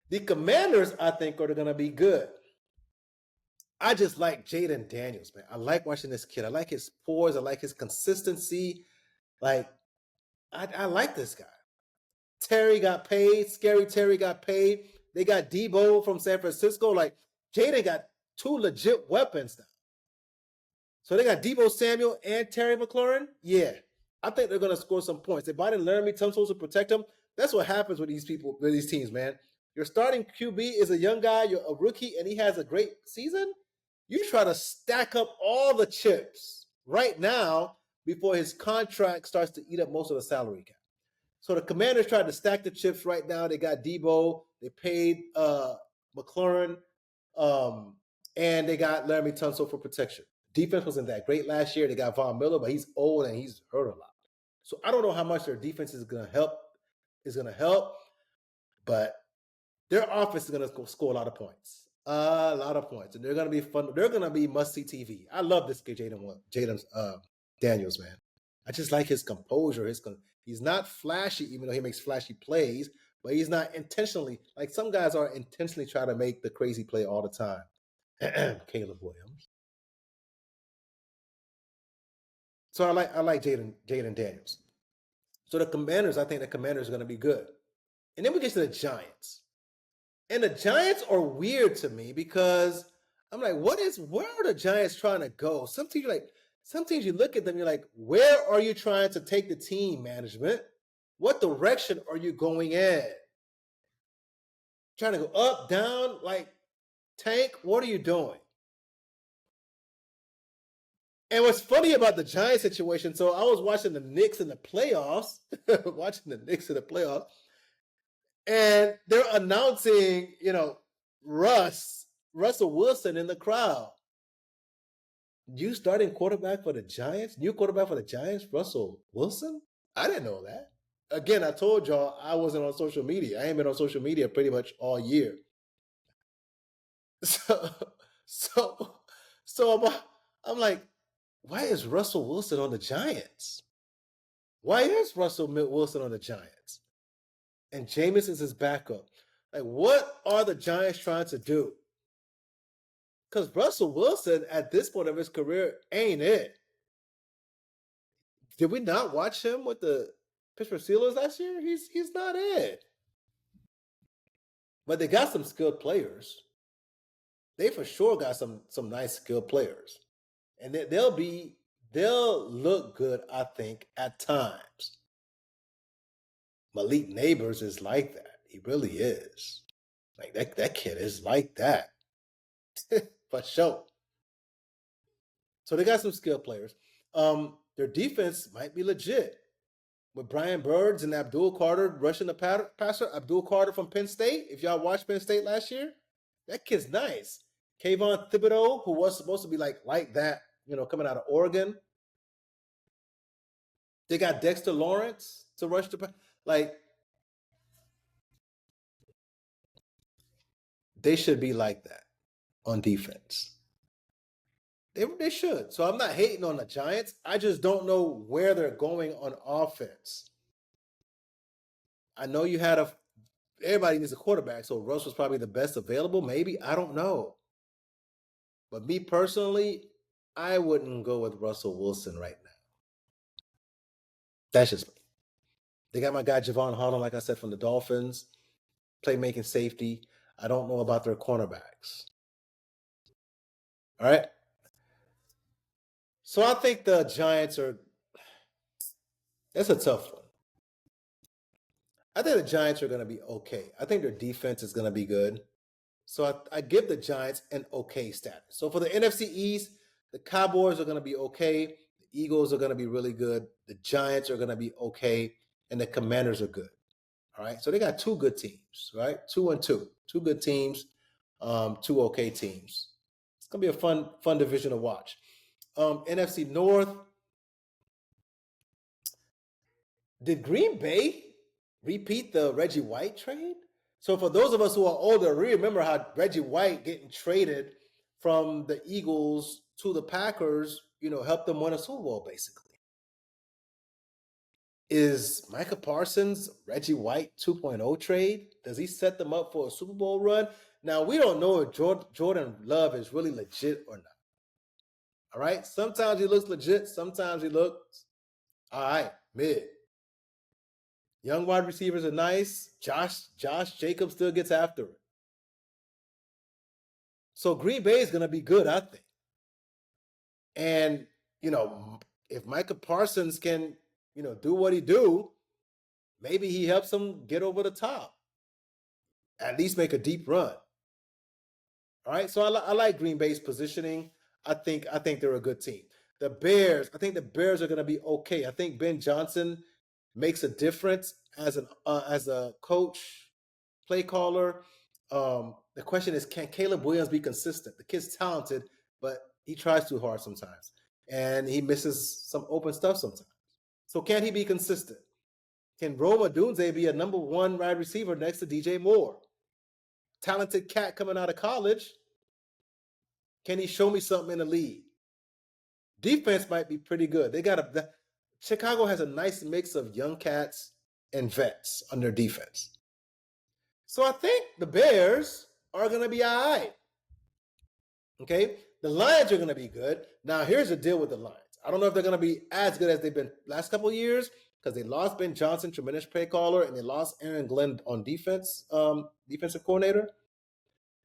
The Commanders, I think, are going to be good. I just like Jaden Daniels, man. I like watching this kid. I like his poise. I like his consistency. I like this guy. Terry got paid. Scary Terry got paid. They got Debo from San Francisco. Jaden got two legit weapons now. So they got Debo Samuel and Terry McLaurin. Yeah, I think they're going to score some points. They brought in Laramie Tunsil to protect them. That's what happens with these teams, man. Your starting QB is a young guy, you're a rookie, and he has a great season. You try to stack up all the chips right now before his contract starts to eat up most of the salary cap. So the Commanders tried to stack the chips right now. They got Debo. They paid McLaurin. And they got Laramie Tunsil for protection. Defense wasn't that great last year. They got Von Miller, but he's old and he's hurt a lot. So I don't know how much their defense is going to help. But their offense is going to score a lot of points. A lot of points. And they're going to be fun. They're going to be must-see TV. I love this kid, Jaden Daniels, man. I just like his composure. He's not flashy, even though he makes flashy plays, but he's not intentionally. Some guys are intentionally trying to make the crazy play all the time. Caleb Williams. So I like Jaden Daniels. So I think the Commanders are going to be good. And then we get to the Giants. And the Giants are weird to me because I'm like, where are the Giants trying to go? Some teams you look at them, you're like, where are you trying to take the team, management? What direction are you going in? Trying to go up, down, tank? What are you doing? And what's funny about the Giants situation, so I was watching the Knicks in the playoffs, and they're announcing, Russell Wilson in the crowd. New starting quarterback for the Giants? New quarterback for the Giants, Russell Wilson? I didn't know that. Again, I told y'all I wasn't on social media. I ain't been on social media pretty much all year. So I'm like, why is Russell Wilson on the Giants? Why is Russell Wilson on the Giants? And Jameis is his backup. Like, what are the Giants trying to do? Because Russell Wilson, at this point of his career, ain't it. Did we not watch him with the Pittsburgh Steelers last year? He's not it. But they got some skilled players. They for sure got some nice skilled players, and they'll look good, I think, at times. Malik Neighbors is like that. He really is. Like that kid is like that. For sure. So they got some skilled players. Their defense might be legit. With Brian Birds and Abdul Carter rushing the passer. Abdul Carter from Penn State. If y'all watched Penn State last year, that kid's nice. Kayvon Thibodeau, who was supposed to be like that, coming out of Oregon. They got Dexter Lawrence to rush the they should be like that on defense. They should. So I'm not hating on the Giants. I just don't know where they're going on offense. I know you had everybody needs a quarterback, so Russ was probably the best available. Maybe, I don't know. But me personally, I wouldn't go with Russell Wilson right now. That's just me. They got my guy Javon Holland, like I said, from the Dolphins, playmaking safety. I don't know about their cornerbacks. All right. So I think the Giants that's a tough one. I think the Giants are going to be okay. I think their defense is going to be good. So I give the Giants an okay status. So for the NFC East, the Cowboys are going to be okay. The Eagles are going to be really good. The Giants are going to be okay. And the Commanders are good. All right. So they got two good teams, right? 2-2. Two good teams, two okay teams. It's going to be a fun division to watch. NFC North. Did Green Bay repeat the Reggie White trade? So for those of us who are older, we remember how Reggie White getting traded from the Eagles to the Packers, helped them win a Super Bowl, basically. Is Micah Parsons Reggie White 2.0 trade? Does he set them up for a Super Bowl run? Now, we don't know if Jordan Love is really legit or not. All right? Sometimes he looks legit. Sometimes he looks, all right, mid. Young wide receivers are nice. Josh Jacobs still gets after it. So Green Bay is going to be good, I think. And, if Micah Parsons can, do what he do, maybe he helps them get over the top. At least make a deep run. All right, so I like Green Bay's positioning. I think they're a good team. The Bears, I think the Bears are going to be okay. I think Ben Johnson makes a difference as a coach, play caller. The question is, can Caleb Williams be consistent? The kid's talented, but he tries too hard sometimes, and he misses some open stuff sometimes. So can he be consistent? Can Rome Odunze be a number one wide receiver next to DJ Moore? Talented cat coming out of college. Can he show me something in the league? Defense might be pretty good. Chicago has a nice mix of young cats and vets on their defense. So I think the Bears are going to be all right. Okay? The Lions are going to be good. Now, here's the deal with the Lions. I don't know if they're going to be as good as they've been last couple of years because they lost Ben Johnson, tremendous play caller, and they lost Aaron Glenn on defense, defensive coordinator.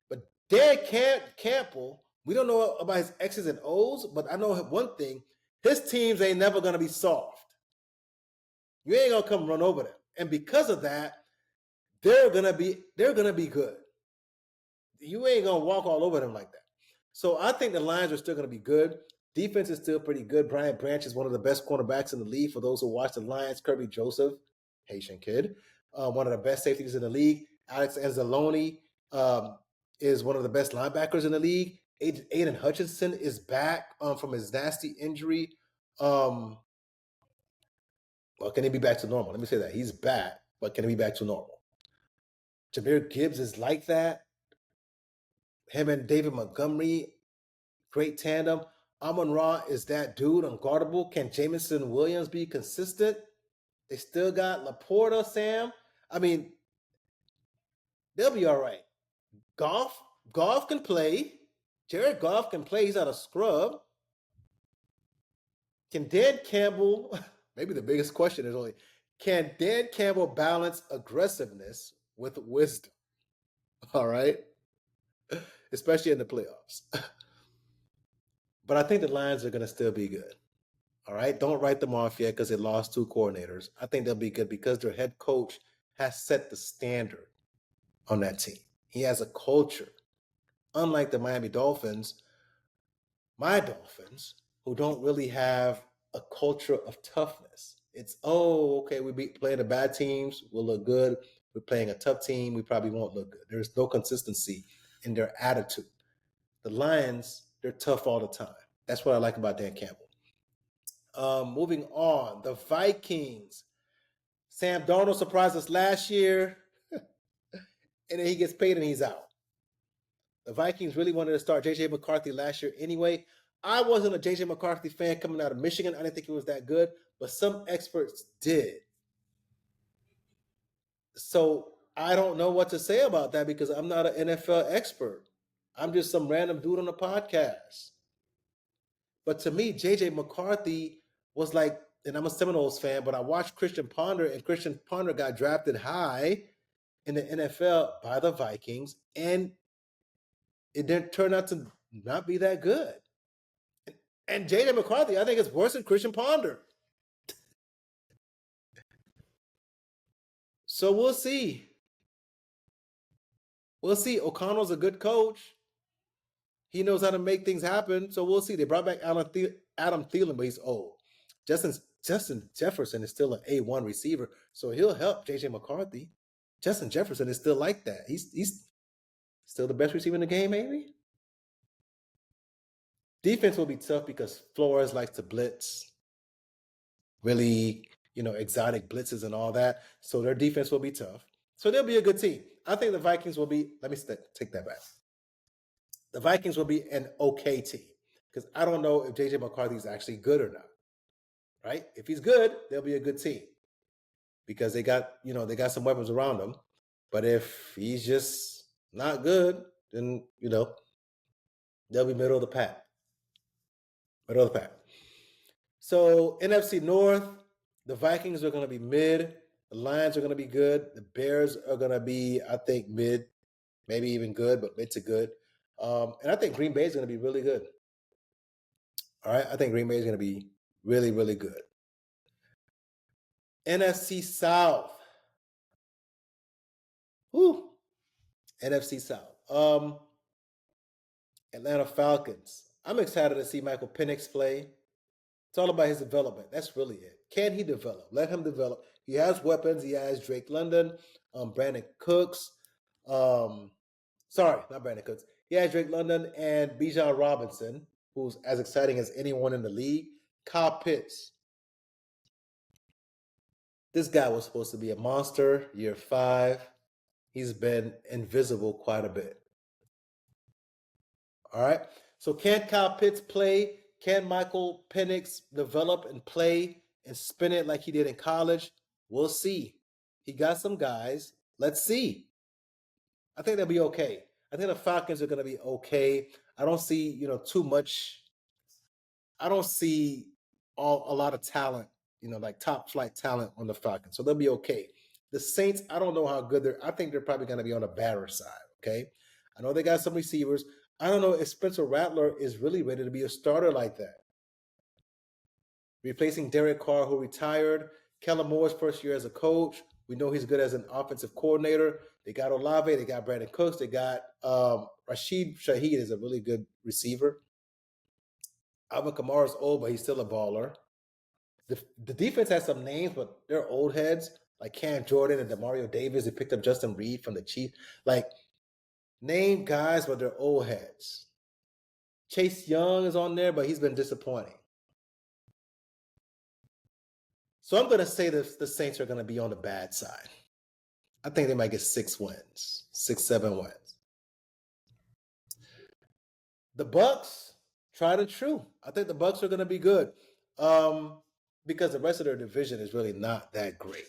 But Dan Campbell, we don't know about his X's and O's, but I know one thing. His teams ain't never going to be soft. You ain't going to come run over them. And because of that, they're going to be good. You ain't going to walk all over them like that. So I think the Lions are still going to be good. Defense is still pretty good. Brian Branch is one of the best cornerbacks in the league. For those who watch the Lions, Kirby Joseph, Haitian kid, one of the best safeties in the league. Alex Anzalone is one of the best linebackers in the league. Aiden Hutchinson is back from his nasty injury. Well, can he be back to normal? Let me say that. He's back, but can he be back to normal? Jahmyr Gibbs is like that. Him and David Montgomery, great tandem. Amon-Ra is that dude, unguardable. Can Jameson Williams be consistent? They still got Laporta, Sam. I mean, They'll be all right. Goff can play. Jared Goff can play. He's not a scrub. Can Dan Campbell, maybe the biggest question is only, can Dan Campbell balance aggressiveness with wisdom? All right. Especially in the playoffs. But I think the Lions are going to still be good. All right. Don't write them off yet because they lost 2 coordinators. I think they'll be good because their head coach has set the standard on that team. He has a culture. Unlike the Miami Dolphins, my Dolphins, who don't really have a culture of toughness. It's, okay, we playing the bad teams, we'll look good. We're playing a tough team, we probably won't look good. There's no consistency in their attitude. The Lions, they're tough all the time. That's what I like about Dan Campbell. Moving on, the Vikings. Sam Darnold surprised us last year, and then he gets paid and he's out. The Vikings really wanted to start J.J. McCarthy last year anyway. I wasn't a J.J. McCarthy fan coming out of Michigan. I didn't think he was that good, but some experts did. So I don't know what to say about that because I'm not an NFL expert. I'm just some random dude on a podcast. But to me, J.J. McCarthy was like, and I'm a Seminoles fan, but I watched Christian Ponder, and Christian Ponder got drafted high in the NFL by the Vikings, and it didn't turn out to not be that good. And J.J. McCarthy, I think, is worse than Christian Ponder. So we'll see. We'll see. O'Connell's a good coach. He knows how to make things happen. So we'll see. They brought back Adam Thielen, but he's old. Justin Jefferson is still an A1 receiver, so he'll help J.J. McCarthy. Justin Jefferson is still like that. He's still the best receiver in the game, maybe. Defense will be tough because Flores likes to blitz, really, exotic blitzes and all that. So their defense will be tough. So they'll be a good team. I think the Vikings will be, let me take that back. The Vikings will be an okay team because I don't know if J.J. McCarthy is actually good or not, right? If he's good, they'll be a good team because they got some weapons around him. But if he's just not good, then, they'll be middle of the pack. Middle of the pack. So NFC North, the Vikings are going to be mid. The Lions are going to be good. The Bears are going to be, I think, mid, maybe even good, but mid to good. And I think Green Bay is going to be really good. All right, I think Green Bay is going to be really, really good. NFC South. Whew. NFC South. Atlanta Falcons. I'm excited to see Michael Penix play. It's all about his development. That's really it. Can he develop? Let him develop. He has weapons. He has Drake London, Brandon Cooks. Sorry, not Brandon Cooks. He has Drake London and Bijan Robinson, who's as exciting as anyone in the league. Kyle Pitts. This guy was supposed to be a monster year 5. He's been invisible quite a bit. All right. So can Kyle Pitts play? Can Michael Penix develop and play and spin it like he did in college? We'll see. He got some guys. Let's see. I think they'll be okay. I think the Falcons are going to be okay. I don't see, too much. I don't see a lot of talent, like top flight talent on the Falcons. So they'll be okay. The Saints, I don't know how good they're. I think they're probably going to be on the batter side, okay? I know they got some receivers. I don't know if Spencer Rattler is really ready to be a starter like that. Replacing Derek Carr, who retired. Kellen Moore's first year as a coach. We know he's good as an offensive coordinator. They got Olave. They got Brandon Cooks. They got Rashid Shaheed is a really good receiver. Alvin Kamara's old, but he's still a baller. The defense has some names, but they're old heads like Cam Jordan and Demario Davis. They picked up Justin Reed from the Chiefs. Like, name guys, but they're old heads. Chase Young is on there, but he's been disappointing. So I'm going to say that the Saints are going to be on the bad side. I think they might get 6 wins, 6-7 wins. The Bucks, tried and true. I think the Bucks are going to be good because the rest of their division is really not that great.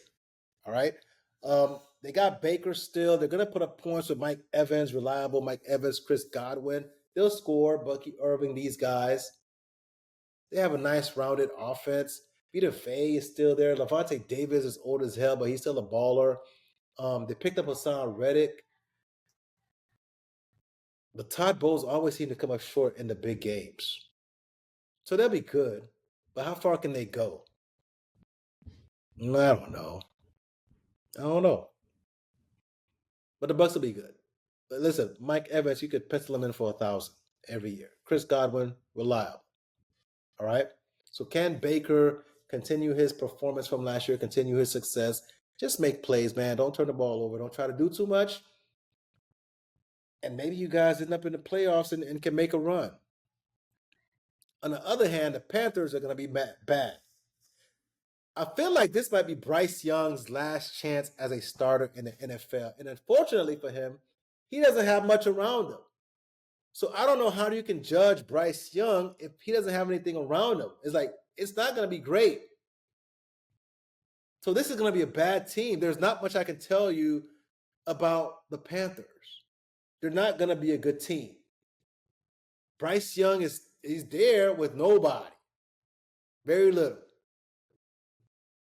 All right. They got Baker still. They're going to put up points with Mike Evans, reliable Mike Evans, Chris Godwin. They'll score, Bucky Irving, these guys. They have a nice rounded offense. Vita Fay is still there. Levante Davis is old as hell, but he's still a baller. They picked up Hassan Reddick. But Todd Bowles always seem to come up short in the big games. So they'll be good. But how far can they go? I don't know. But the Bucks will be good. But listen, Mike Evans, you could pencil him in for 1,000 every year. Chris Godwin, reliable. All right. So can Baker continue his performance from last year, continue his success? Just make plays, man. Don't turn the ball over. Don't try to do too much. And maybe you guys end up in the playoffs and can make a run. On the other hand, the Panthers are going to be bad. I feel like this might be Bryce Young's last chance as a starter in the NFL. And unfortunately for him, he doesn't have much around him. So I don't know how you can judge Bryce Young if he doesn't have anything around him. It's like, it's not going to be great. So this is going to be a bad team. There's not much I can tell you about the Panthers. They're not going to be a good team. Bryce Young he's there with nobody. Very little.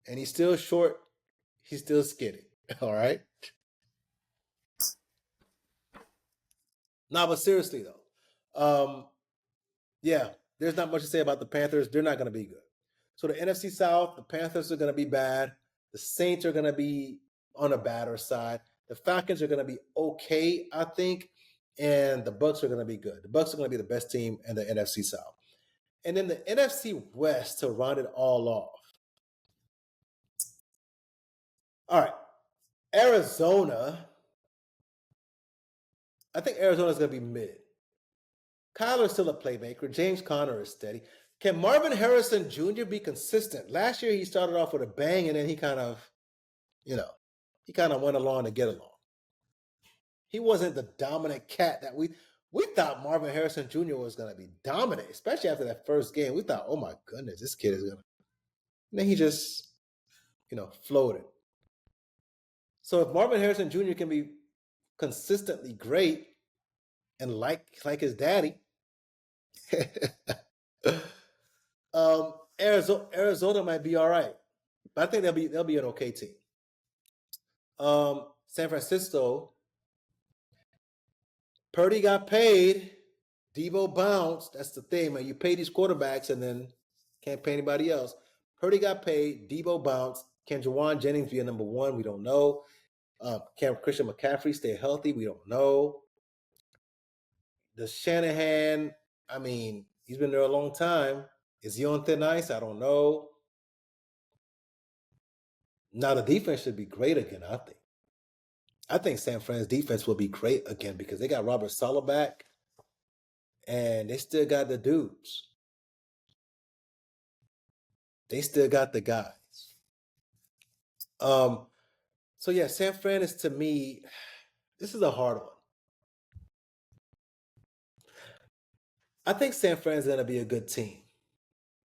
And he's still short. He's still skinny. All right? No, but seriously though, yeah, there's not much to say about the Panthers. They're not going to be good. So the NFC South, the Panthers are going to be bad. The Saints are going to be on a badder side. The Falcons are going to be okay, I think, and the Bucks are going to be good. The Bucks are going to be the best team in the NFC South. And then the NFC West to round it all off. All right, Arizona. I think Arizona's going to be mid. Kyler's still a playmaker. James Conner is steady. Can Marvin Harrison Jr. be consistent? Last year he started off with a bang and then he kind of went along to get along. He wasn't the dominant cat that we thought Marvin Harrison Jr. was going to be dominant, especially after that first game. We thought, oh my goodness, this kid is going to. And then he just, floated. So if Marvin Harrison Jr. can be consistently great and like his daddy, Arizona might be all right, but I think they'll be an okay team. San Francisco, Purdy got paid, Debo bounced. That's the thing, man. You pay these quarterbacks and then can't pay anybody else. Purdy got paid, Debo bounced. Can Jawan Jennings be a number one? We don't know. Can Christian McCaffrey stay healthy? We don't know. Does Shanahan, he's been there a long time. Is he on thin ice? I don't know. Now the defense should be great again, I think. I think San Fran's defense will be great again because they got Robert Saleh back and they still got the dudes. They still got the guys. So yeah, San Fran is, to me, this is a hard one. I think San Fran's going to be a good team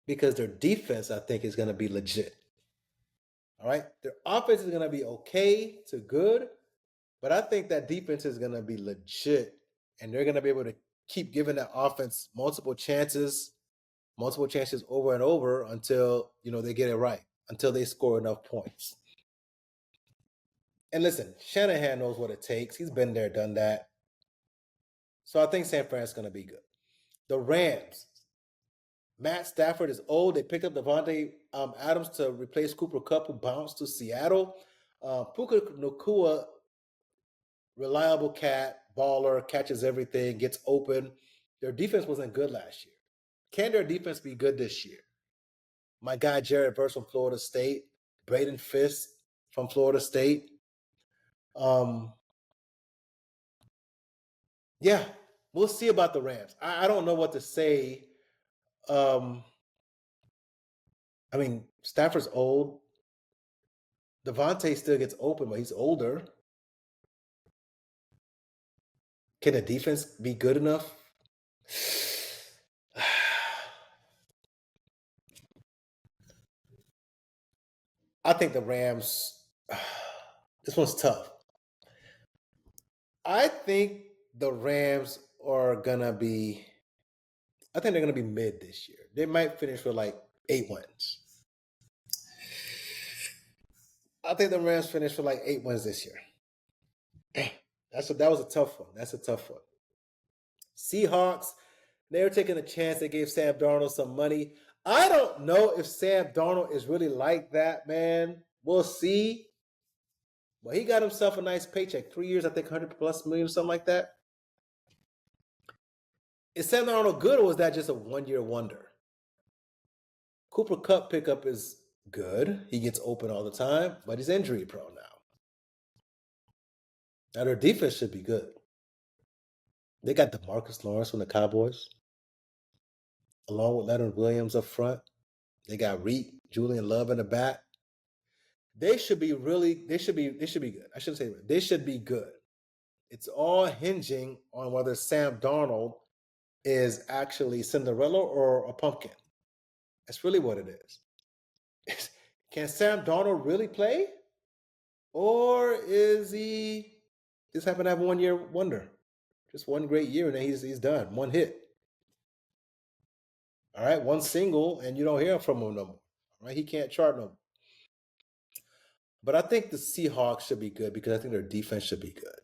because their defense, I think, is going to be legit. All right? Their offense is going to be okay to good, but I think that defense is going to be legit, and they're going to be able to keep giving that offense multiple chances over and over until, they get it right, until they score enough points. And listen, Shanahan knows what it takes. He's been there, done that. So I think San Fran's going to be good. The Rams. Matt Stafford is old. They picked up Devontae Adams to replace Cooper Kupp, who bounced to Seattle. Puka Nacua, reliable cat, baller, catches everything, gets open. Their defense wasn't good last year. Can their defense be good this year? My guy Jared Verse from Florida State, Braden Fisk from Florida State. Yeah, we'll see about the Rams. I don't know what to say. Stafford's old. Devontae still gets open, but he's older. Can the defense be good enough? I think the Rams, This one's tough. I think the Rams are gonna be. I think they're gonna be mid this year. They might finish with like 8 wins. I think the Rams finish with like 8 wins this year. Damn, that was a tough one. That's a tough one. Seahawks, they were taking a chance. They gave Sam Darnold some money. I don't know if Sam Darnold is really like that, man. We'll see. But he got himself a nice paycheck. 3 years, I think 100 plus million, something like that. Is Sam Darnold good, or was that just a 1 year wonder? Cooper Kupp pickup is good. He gets open all the time, but he's injury prone now. Now their defense should be good. They got DeMarcus Lawrence from the Cowboys, along with Leonard Williams up front. They got Reed, Julian Love in the back. They should be good. I shouldn't say that. They should be good. It's all hinging on whether Sam Darnold is actually Cinderella or a pumpkin. That's really what it is. Can Sam Darnold really play? Or is he just happen to have a 1 year wonder? Just one great year and then he's done. One hit. All right, one single and you don't hear from him no more. All right, he can't chart no more. But I think the Seahawks should be good because I think their defense should be good.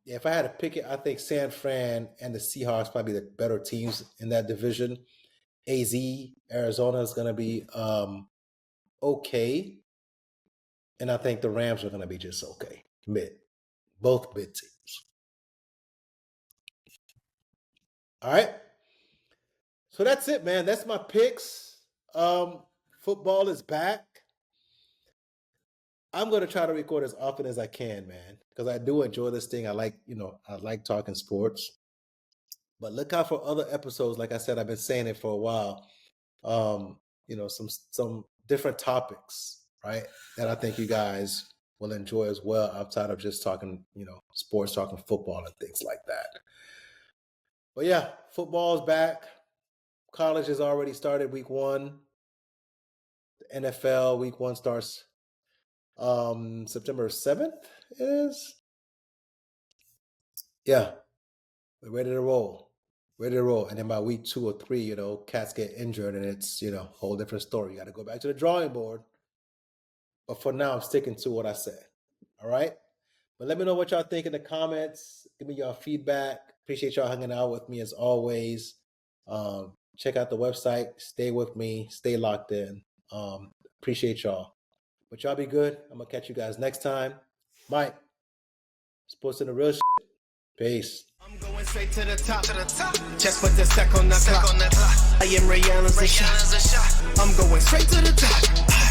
If I had to pick it, I think San Fran and the Seahawks might be the better teams in that division. AZ, Arizona is going to be okay. And I think the Rams are going to be just okay. Mid. Both mid teams. All right. So that's it, man. That's my picks. Football is back. I'm going to try to record as often as I can, man, because I do enjoy this thing. I like talking sports. But look out for other episodes. Like I said, I've been saying it for a while. Some different topics, right, that I think you guys will enjoy as well outside of just talking, sports, talking football and things like that. But yeah, football's back. College has already started week 1. The NFL week 1 starts September 7th is. Yeah, we're ready to roll. And then by week 2 or 3, cats get injured and it's, a whole different story. You got to go back to the drawing board. But for now, I'm sticking to what I said. All right. But let me know what y'all think in the comments. Give me y'all feedback. Appreciate y'all hanging out with me as always. Check out the website. Stay with me. Stay locked in. Appreciate y'all. But y'all be good. I'm going to catch you guys next time. Mike, sports in the real shit. Peace. I'm going straight to the top. Just put the stack on the clock. I am Rihanna's a shot. I'm going straight to the top.